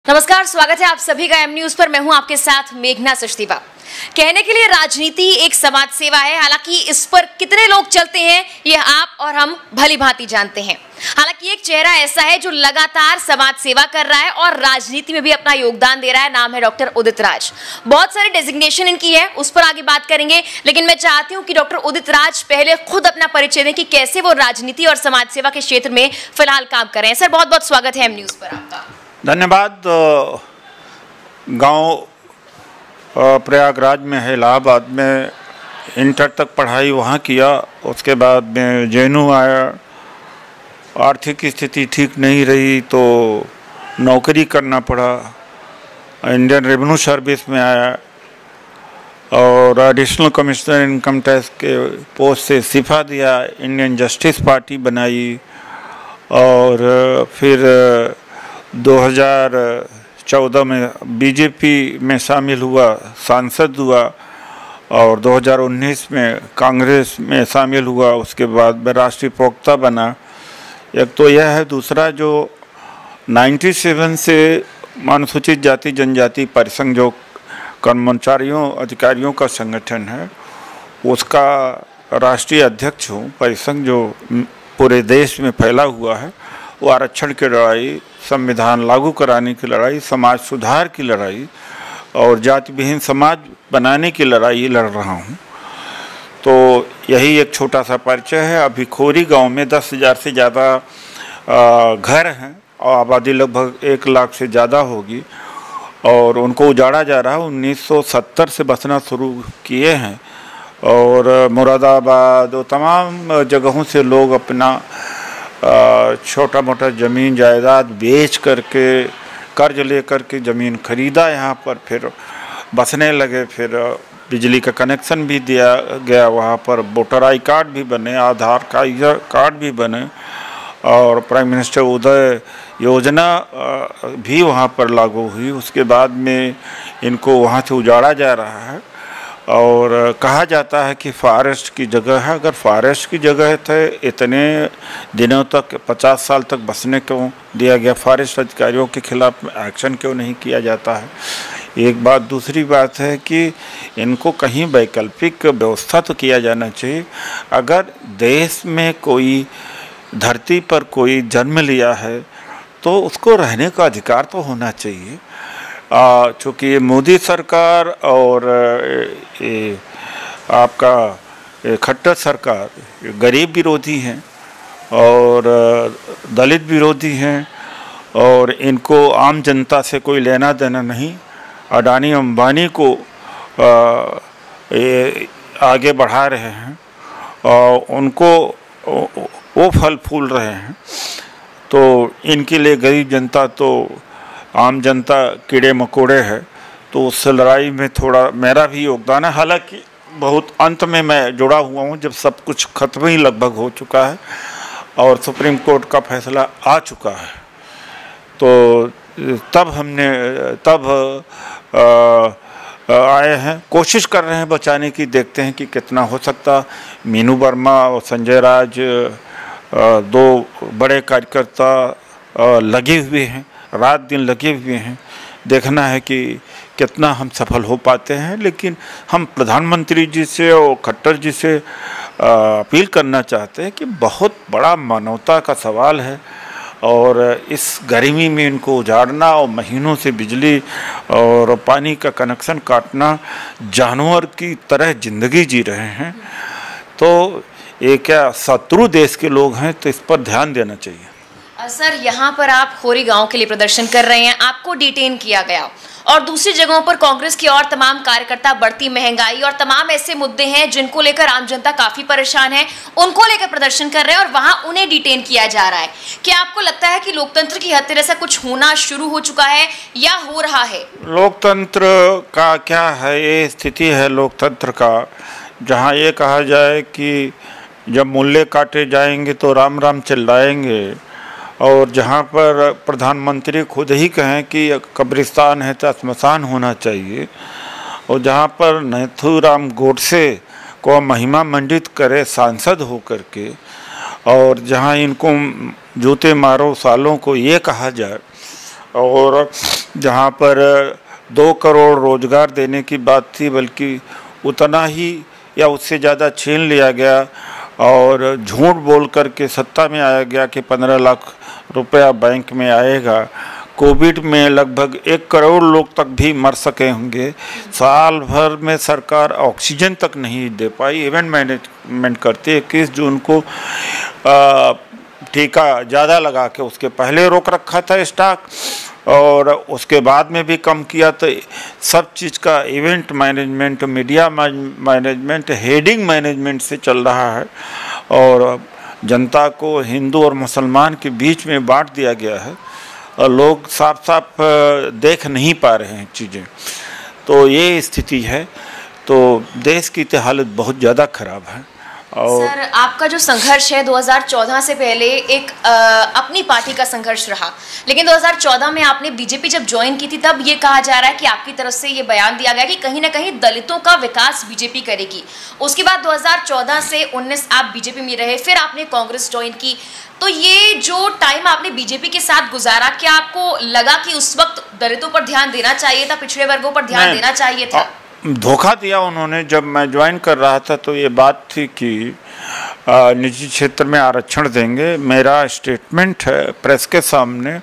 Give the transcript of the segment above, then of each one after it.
नमस्कार, स्वागत है आप सभी का एम न्यूज पर। मैं हूं आपके साथ मेघना सचदेवा। कहने के लिए राजनीति एक समाज सेवा है, हालांकि इस पर कितने लोग चलते हैं यह आप और हम भली भांति जानते हैं। हालांकि एक चेहरा ऐसा है जो लगातार समाज सेवा कर रहा है और राजनीति में भी अपना योगदान दे रहा है। नाम है डॉक्टर उदित राज। बहुत सारे डेजिग्नेशन इनकी है, उस पर आगे बात करेंगे, लेकिन मैं चाहती हूं कि डॉक्टर उदित राज पहले खुद अपना परिचय दें कि कैसे वो राजनीति और समाज सेवा के क्षेत्र में फिलहाल काम कर रहे हैं। सर, बहुत बहुत स्वागत है एम न्यूज पर आपका। धन्यवाद। गांव प्रयागराज में है, इलाहाबाद में इंटर तक पढ़ाई वहाँ किया। उसके बाद में जेएनयू आया। आर्थिक स्थिति ठीक नहीं रही तो नौकरी करना पड़ा। इंडियन रेवेन्यू सर्विस में आया और एडिशनल कमिश्नर इनकम टैक्स के पोस्ट से इस्तीफा दिया। इंडियन जस्टिस पार्टी बनाई और फिर 2014 में बीजेपी में शामिल हुआ, सांसद हुआ और 2019 में कांग्रेस में शामिल हुआ। उसके बाद मैं राष्ट्रीय प्रवक्ता बना। एक तो यह है, दूसरा जो 97 से अनुसूचित जाति जनजाति परिसंघ जो कर्मचारियों अधिकारियों का संगठन है उसका राष्ट्रीय अध्यक्ष हूँ। परिसंघ जो पूरे देश में फैला हुआ है वो आरक्षण की लड़ाई, संविधान लागू कराने की लड़ाई, समाज सुधार की लड़ाई और जाति विहीन समाज बनाने की लड़ाई लड़ रहा हूँ। तो यही एक छोटा सा परिचय है। अभी खोरी गांव में 10,000 से ज़्यादा घर हैं और आबादी लगभग 1 लाख से ज़्यादा होगी और उनको उजाड़ा जा रहा है। 1970 से बसना शुरू किए हैं और मुरादाबाद और तमाम जगहों से लोग अपना छोटा मोटा ज़मीन जायदाद बेच करके कर्ज ले करके ज़मीन खरीदा यहाँ पर, फिर बसने लगे। फिर बिजली का कनेक्शन भी दिया गया, वहाँ पर वोटर आई कार्ड भी बने, आधार कार्ड भी बने और प्राइम मिनिस्टर उदय योजना भी वहाँ पर लागू हुई। उसके बाद में इनको वहाँ से उजाड़ा जा रहा है और कहा जाता है कि फॉरेस्ट की जगह है। अगर फॉरेस्ट की जगह थे इतने दिनों तक 50 साल तक बसने क्यों दिया गया? फॉरेस्ट अधिकारियों के खिलाफ एक्शन क्यों नहीं किया जाता है? एक बात। दूसरी बात है कि इनको कहीं वैकल्पिक व्यवस्था तो किया जाना चाहिए। अगर देश में कोई धरती पर कोई जन्म लिया है तो उसको रहने का अधिकार तो होना चाहिए। चूँकि ये मोदी सरकार और आपका खट्टर सरकार गरीब विरोधी हैं और दलित विरोधी हैं और इनको आम जनता से कोई लेना देना नहीं। अडानी अंबानी को आगे बढ़ा रहे हैं और उनको वो फल फूल रहे हैं। तो इनके लिए गरीब जनता तो आम जनता कीड़े मकोड़े है। तो उस लड़ाई में थोड़ा मेरा भी योगदान है। हालांकि बहुत अंत में मैं जुड़ा हुआ हूँ, जब सब कुछ खत्म ही लगभग हो चुका है और सुप्रीम कोर्ट का फैसला आ चुका है। तो तब आए हैं, कोशिश कर रहे हैं बचाने की। देखते हैं कि कितना हो सकता। मीनू वर्मा और संजय राज 2 बड़े कार्यकर्ता लगे हुए हैं, रात दिन लगे हुए हैं। देखना है कि कितना हम सफल हो पाते हैं। लेकिन हम प्रधानमंत्री जी से और खट्टर जी से अपील करना चाहते हैं कि बहुत बड़ा मानवता का सवाल है और इस गर्मी में इनको उजाड़ना और महीनों से बिजली और पानी का कनेक्शन काटना, जानवर की तरह ज़िंदगी जी रहे हैं। तो ये क्या शत्रु देश के लोग हैं? तो इस पर ध्यान देना चाहिए। सर, यहाँ पर आप खोरी गांव के लिए प्रदर्शन कर रहे हैं, आपको डिटेन किया गया और दूसरी जगहों पर कांग्रेस की और तमाम कार्यकर्ता बढ़ती महंगाई और तमाम ऐसे मुद्दे हैं जिनको लेकर आम जनता काफी परेशान है, उनको लेकर प्रदर्शन कर रहे हैं और वहां उन्हें डिटेन किया जा रहा है। क्या आपको लगता है कि लोकतंत्र की हद ऐसा कुछ होना शुरू हो चुका है या हो रहा है? लोकतंत्र का क्या है? ये स्थिति है लोकतंत्र का जहाँ ये कहा जाए कि जब मूल्य काटे जाएंगे तो राम राम चिल्लाएंगे और जहाँ पर प्रधानमंत्री खुद ही कहें कि कब्रिस्तान है तो श्मशान होना चाहिए और जहाँ पर नथुराम गोडसे को महिमा मंडित करे सांसद हो करके और जहाँ इनको जूते मारो सालों को ये कहा जाए और जहाँ पर 2 करोड़ रोजगार देने की बात थी, बल्कि उतना ही या उससे ज़्यादा छीन लिया गया और झूठ बोल करके सत्ता में आया गया कि 15 लाख रुपया बैंक में आएगा। कोविड में लगभग 1 करोड़ लोग तक भी मर सके होंगे। साल भर में सरकार ऑक्सीजन तक नहीं दे पाई। इवेंट मैनेजमेंट करती है। 21 जून को टीका ज़्यादा लगा के उसके पहले रोक रखा था स्टॉक, और उसके बाद में भी कम किया। तो सब चीज़ का event management, media management, heading management से चल रहा है, और जनता को हिंदू और मुसलमान के बीच में बांट दिया गया है और लोग साफ साफ देख नहीं पा रहे हैं चीज़ें। तो ये स्थिति है। तो देश की तो हालत बहुत ज़्यादा ख़राब है। और सर, आपका जो संघर्ष है 2014 से पहले एक अपनी पार्टी का संघर्ष रहा, लेकिन 2014 में आपने बीजेपी जब ज्वाइन की थी तब ये कहा जा रहा है कि आपकी तरफ से ये बयान दिया गया कि कहीं ना कहीं दलितों का विकास बीजेपी करेगी। उसके बाद 2014 से 19 आप बीजेपी में रहे, फिर आपने कांग्रेस ज्वाइन की। तो ये जो टाइम आपने बीजेपी के साथ गुजारा, क्या आपको लगा कि उस वक्त दलितों पर ध्यान देना चाहिए था, पिछड़े वर्गों पर ध्यान देना चाहिए था? धोखा दिया उन्होंने। जब मैं ज्वाइन कर रहा था तो ये बात थी कि निजी क्षेत्र में आरक्षण देंगे, मेरा स्टेटमेंट है प्रेस के सामने।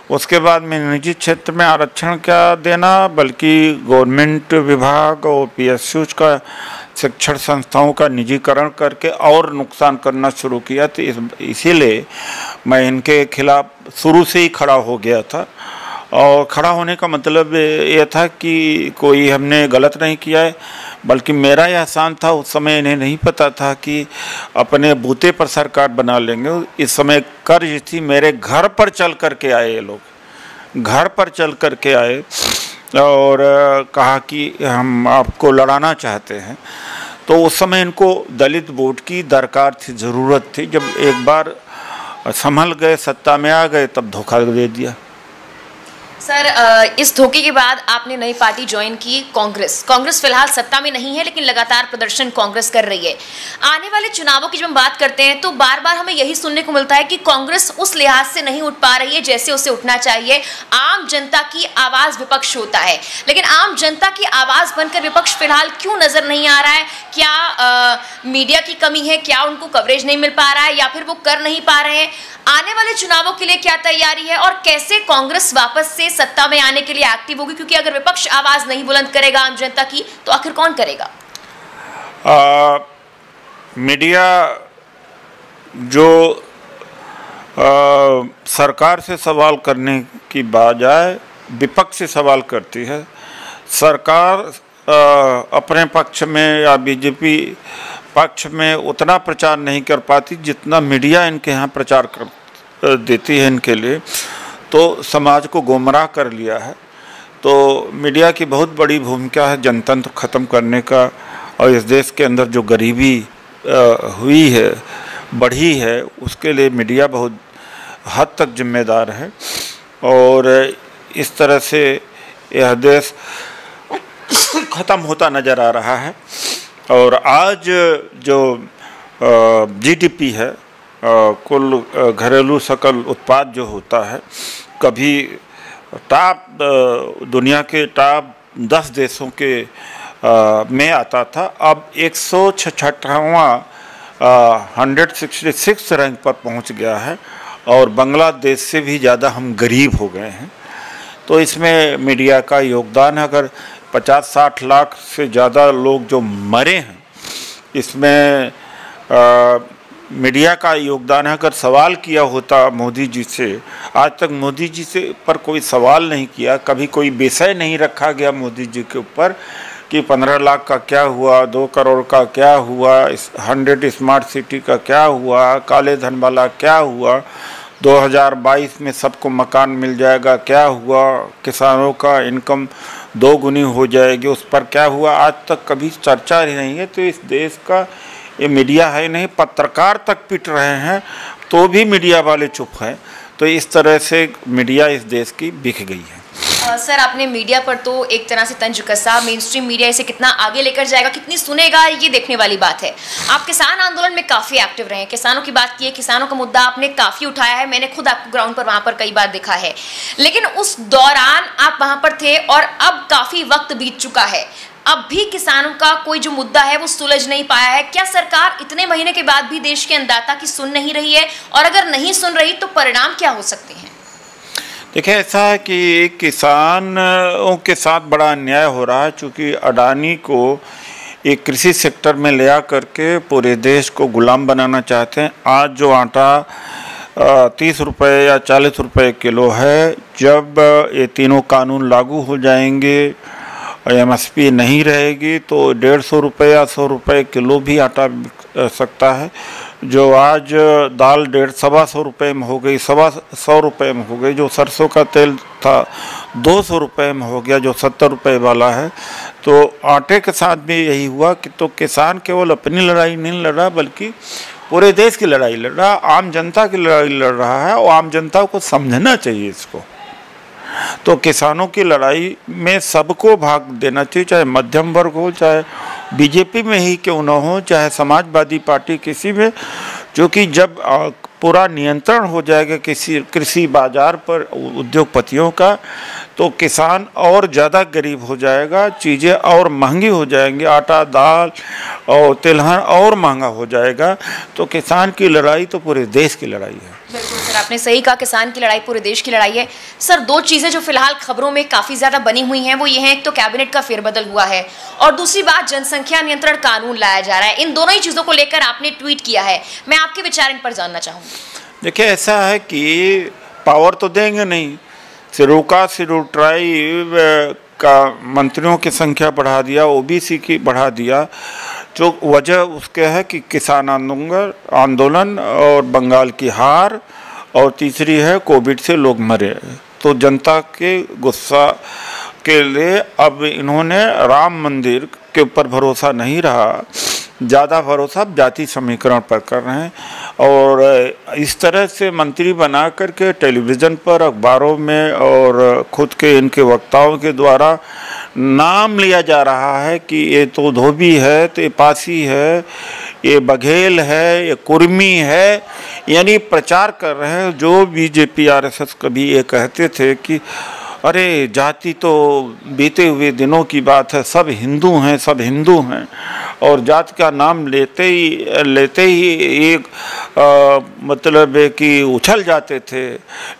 उसके बाद में निजी क्षेत्र में आरक्षण क्या देना, बल्कि गवर्नमेंट विभाग और PSUs का, शिक्षण संस्थाओं का निजीकरण करके और नुकसान करना शुरू किया। तो इसीलिए मैं इनके खिलाफ शुरू से ही खड़ा हो गया था। और खड़ा होने का मतलब ये था कि कोई हमने गलत नहीं किया है, बल्कि मेरा यह एहसान था। उस समय इन्हें नहीं पता था कि अपने बूते पर सरकार बना लेंगे। इस समय कर्ज थी, मेरे घर पर चल कर के आए ये लोग, घर पर चल कर के आए और कहा कि हम आपको लड़ाना चाहते हैं। तो उस समय इनको दलित वोट की दरकार थी, ज़रूरत थी। जब एक बार संभल गए, सत्ता में आ गए, तब धोखा दे दिया। सर, इस धोखे के बाद आपने नई पार्टी ज्वाइन की, कांग्रेस फिलहाल सत्ता में नहीं है, लेकिन लगातार प्रदर्शन कांग्रेस कर रही है। आने वाले चुनावों की जब हम बात करते हैं तो बार बार हमें यही सुनने को मिलता है कि कांग्रेस उस लिहाज से नहीं उठ पा रही है जैसे उसे उठना चाहिए। आम जनता की आवाज विपक्ष होता है, लेकिन आम जनता की आवाज बनकर विपक्ष फिलहाल क्यों नजर नहीं आ रहा है? क्या मीडिया की कमी है? क्या उनको कवरेज नहीं मिल पा रहा है, या फिर वो कर नहीं पा रहे हैं? आने वाले चुनावों के लिए क्या तैयारी है, और कैसे कांग्रेस वापस से सत्ता में आने के लिए एक्टिव होगी? क्योंकि अगर विपक्ष आवाज नहीं बुलंद करेगा आम जनता की, तो आखिर कौन करेगा? मीडिया जो सरकार से सवाल करने की बजाय विपक्ष से सवाल करती है। सरकार अपने पक्ष में या बीजेपी पक्ष में उतना प्रचार नहीं कर पाती जितना मीडिया इनके यहाँ प्रचार कर देती है इनके लिए। तो समाज को गुमराह कर लिया है। तो मीडिया की बहुत बड़ी भूमिका है जनतंत्र ख़त्म करने का, और इस देश के अंदर जो गरीबी हुई है, बढ़ी है, उसके लिए मीडिया बहुत हद तक जिम्मेदार है। और इस तरह से यह देश ख़त्म होता नज़र आ रहा है। और आज जो GDP है, कुल घरेलू सकल उत्पाद जो होता है, कभी टॉप दुनिया के टॉप 10 देशों के में आता था, अब 166वां 166 रैंक पर पहुंच गया है, और बांग्लादेश से भी ज़्यादा हम गरीब हो गए हैं। तो इसमें मीडिया का योगदान है। अगर 50-60 लाख से ज़्यादा लोग जो मरे हैं, इसमें मीडिया का योगदान है। अगर सवाल किया होता मोदी जी से, आज तक मोदी जी से पर कोई सवाल नहीं किया, कभी कोई विषय नहीं रखा गया मोदी जी के ऊपर कि 15 लाख का क्या हुआ, 2 करोड़ का क्या हुआ, 100 स्मार्ट सिटी का क्या हुआ, काले धन वाला क्या हुआ, 2022 में सबको मकान मिल जाएगा क्या हुआ, किसानों का इनकम 2 गुनी हो जाएगी, उस पर क्या हुआ, आज तक कभी चर्चा ही नहीं है। तो इस देश का ये मीडिया है नहीं, पत्रकार तक पिट रहे हैं तो भी मीडिया वाले चुप हैं। तो इस तरह से मीडिया इस देश की बिक गई है। सर, आपने मीडिया पर तो एक तरह से तंज कसा, मेन स्ट्रीम मीडिया इसे कितना आगे लेकर जाएगा, कितनी सुनेगा, ये देखने वाली बात है। आप किसान आंदोलन में काफ़ी एक्टिव रहे हैं, किसानों की बात की है, किसानों का मुद्दा आपने काफ़ी उठाया है, मैंने खुद आपको ग्राउंड पर वहाँ पर कई बार देखा है। लेकिन उस दौरान आप वहाँ पर थे और अब काफ़ी वक्त बीत चुका है, अब भी किसानों का कोई जो मुद्दा है वो सुलझ नहीं पाया है। क्या सरकार इतने महीने के बाद भी देश के अन्नदाता की सुन नहीं रही है, और अगर नहीं सुन रही तो परिणाम क्या हो सकते हैं? देखिए, ऐसा है कि किसानों के साथ बड़ा अन्याय हो रहा है, क्योंकि अडानी को एक कृषि सेक्टर में ले आकर के पूरे देश को गुलाम बनाना चाहते हैं। आज जो आटा 30 रुपये या 40 रुपये किलो है, जब ये तीनों कानून लागू हो जाएंगे, MSP नहीं रहेगी, तो 150 रुपये या 100 रुपये किलो भी आटा बिक सकता है। जो आज दाल 150 रुपये में हो गई, 100 रुपये में हो गई। जो सरसों का तेल था 200 रुपये में हो गया, जो 70 रुपये वाला है। तो आटे के साथ भी यही हुआ कि तो किसान केवल अपनी लड़ाई नहीं लड़ रहा, बल्कि पूरे देश की लड़ाई लड़ रहा, आम जनता की लड़ाई लड़ रहा है, और आम जनता को समझना चाहिए इसको। तो किसानों की लड़ाई में सबको भाग देना चाहिए, चाहे मध्यम वर्ग हो, चाहे बीजेपी में ही क्यों न हो, चाहे समाजवादी पार्टी किसी में, क्योंकि जब पूरा नियंत्रण हो जाएगा किसी कृषि बाजार पर उद्योगपतियों का, तो किसान और ज़्यादा गरीब हो जाएगा, चीज़ें और महंगी हो जाएंगी, आटा दाल और तिलहन और महंगा हो जाएगा। तो किसान की लड़ाई तो पूरे देश की लड़ाई है। बिल्कुल सर, आपने सही कहा, किसान की लड़ाई पूरे देश की लड़ाई है। सर, दो चीज़ें जो फिलहाल खबरों में काफ़ी ज़्यादा बनी हुई हैं वो ये हैं, एक तो कैबिनेट का फेरबदल हुआ है, और दूसरी बात जनसंख्या नियंत्रण कानून लाया जा रहा है। इन दोनों ही चीज़ों को लेकर आपने ट्वीट किया है, मैं आपके विचार इन पर जानना चाहूँगी। देखिए, ऐसा है कि पावर तो देंगे नहीं, शेड्यूल ट्राइब का मंत्रियों की संख्या बढ़ा दिया, OBC की बढ़ा दिया। जो वजह उसके है कि किसान आंदोलन और बंगाल की हार, और तीसरी है कोविड से लोग मरे। तो जनता के गुस्सा के लिए अब इन्होंने राम मंदिर के ऊपर भरोसा नहीं रहा, ज़्यादा भरोसा जाति समीकरण पर कर रहे हैं। और इस तरह से मंत्री बना करके टेलीविज़न पर, अखबारों में और खुद के इनके वक्ताओं के द्वारा नाम लिया जा रहा है कि ये तो धोबी है, तो ये पासी है, ये बघेल है, ये कुर्मी है, यानी प्रचार कर रहे हैं। जो BJP RSS कभी ये कहते थे कि अरे जाति तो बीते हुए दिनों की बात है, सब हिंदू हैं, सब हिंदू हैं, और जात का नाम लेते ही एक मतलब है कि उछल जाते थे।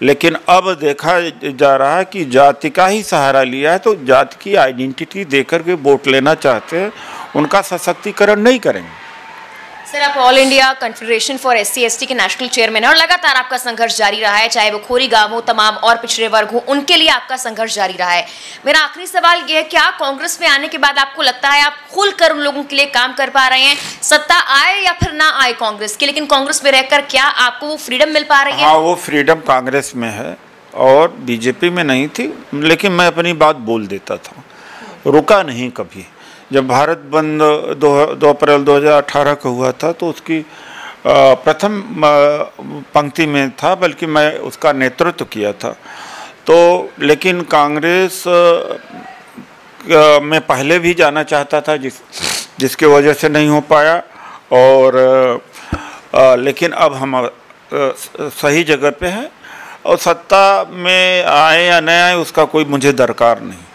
लेकिन अब देखा जा रहा है कि जाति का ही सहारा लिया है, तो जात की आइडेंटिटी देकर के वोट लेना चाहते हैं, उनका सशक्तिकरण नहीं करेंगे। सर, आप all India confederation for SC/ST के नेशनल चेयरमैन हैं, और लगातार आपका संघर्ष जारी रहा है, चाहे वो खोरी गांव हो, तमाम और पिछड़े वर्ग हो, उनके लिए आपका संघर्ष जारी रहा है। मेरा आखिरी सवाल ये है, क्या कांग्रेस में आने के बाद आपको लगता है आप खुलकर उन लोगों के लिए काम कर पा रहे हैं? सत्ता आए या फिर ना आए कांग्रेस की, लेकिन कांग्रेस में रहकर क्या आपको वो फ्रीडम मिल पा रही है? हाँ, वो फ्रीडम कांग्रेस में है और BJP में नहीं थी, लेकिन मैं अपनी बात बोल देता था, रुका नहीं कभी। जब भारत बंद 2 अप्रैल 2018 को हुआ था, तो उसकी प्रथम पंक्ति में था, बल्कि मैं उसका नेतृत्व किया था। तो लेकिन कांग्रेस में पहले भी जाना चाहता था, जिसके वजह से नहीं हो पाया। और लेकिन अब हम सही जगह पे हैं, और सत्ता में आए या न आए उसका कोई मुझे दरकार नहीं।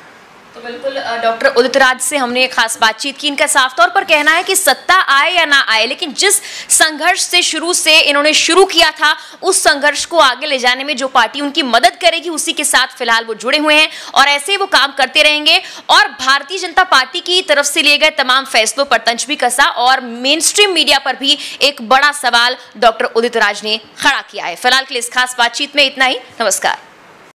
तो बिल्कुल डॉक्टर उदित राज से हमने एक खास बातचीत की। इनका साफ तौर पर कहना है कि सत्ता आए या ना आए, लेकिन जिस संघर्ष से शुरू से इन्होंने शुरू किया था, उस संघर्ष को आगे ले जाने में जो पार्टी उनकी मदद करेगी, उसी के साथ फिलहाल वो जुड़े हुए हैं, और ऐसे ही वो काम करते रहेंगे। और भारतीय जनता पार्टी की तरफ से लिए गए तमाम फैसलों पर तंज भी कसा, और मेन स्ट्रीम मीडिया पर भी एक बड़ा सवाल डॉक्टर उदित राज ने खड़ा किया है। फिलहाल के लिए इस खास बातचीत में इतना ही। नमस्कार।